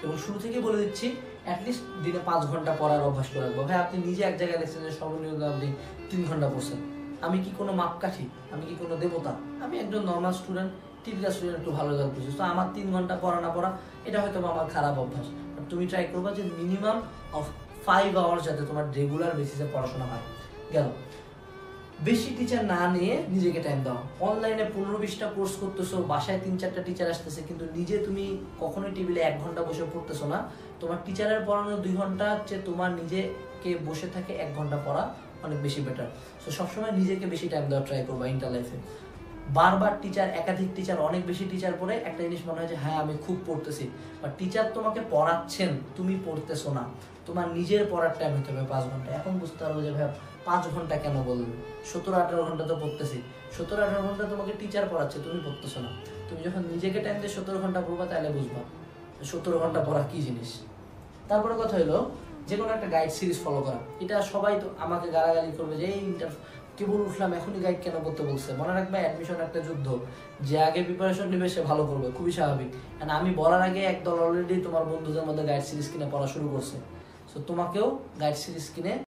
এবং শুরু থেকেই বলে দিচ্ছি অ্যাটলিস্ট দিনে 5 ঘন্টা পড়ার অভ্যাস করে রাখবো। ভাই আপনি নিজে এক জায়গায় দেখছেন যে সর্বনিম্ন আপনি 3 ঘন্টা পড়ছেন, আমি কি কোনো মাপকাঠি? আমি কি কোনো দেবতা? আমি একজন নর্মাল স্টুডেন্ট, টিপিক্যাল স্টুডেন্ট, একটু ভালো রেজাল্ট করছি। তো আমার 3 ঘন্টা পড়া না পড়া এটা হয়তো আমার খারাপ অভ্যাস। তুমি ট্রাই করবা যে মিনিমাম অফ 5 আওয়ার্স যাতে তোমার রেগুলার বেসিসে পড়াশোনা হয়। গেল, বেশি টিচার না নিয়ে নিজেকে টাইম দাও। অনলাইনে 15-20টা কোর্স করতেছো, বাসায় 3-4টা টিচার আসতেছে, কিন্তু নিজে তুমি কখনোই টেবিলে 1 ঘন্টা বসে পড়তেছো না। তোমার টিচারের পড়ানো 2 ঘন্টা হচ্ছে তোমার নিজেকে বসে থাকে 1 ঘন্টা পড়া অনেক বেশি বেটার। সো সবসময় নিজেকে বেশি টাইম দেওয়ার ট্রাই করবা ইন্টার লাইফে। বারবার টিচার, একাধিক টিচার, অনেক বেশি টিচার পড়ে একটা জিনিস মনে হয় যে হ্যাঁ আমি খুব পড়তেছি, বাট টিচার তোমাকে পড়াচ্ছেন, তুমি পড়তেছো না। তোমার নিজের পড়ার টাইম হতে হবে 5 ঘন্টা। এখন বুঝতে পারবো যে ভাই 5 ঘন্টা কেন বললেন, 17-18 ঘন্টা তো পড়তেছি। 17-18 ঘন্টা তোমাকে টিচার পড়াচ্ছে, তুমি পড়তেছো না। তুমি যখন নিজেকে টাইম দিয়ে 17 ঘন্টা পড়বা তাহলে বুঝবা 17 ঘন্টা পড়া কি জিনিস। তারপরে কথা হলো যে কোনো একটা গাইড সিরিজ ফলো করা। এটা সবাই তো আমাকে গালাগালি করবে যে এই কেবল উঠলাম এখনই গাইড কেন করতে বলছে। মনে রাখবে অ্যাডমিশন একটা যুদ্ধ, যে আগে প্রিপারেশন নেবে সে ভালো করবে, খুবই স্বাভাবিক। কারণ আমি বলার আগে একদল অলরেডি তোমার বন্ধুদের মধ্যে গাইড সিরিজ কিনে পড়া শুরু করছে। সো তোমাকেও গাইড সিরিজ কিনে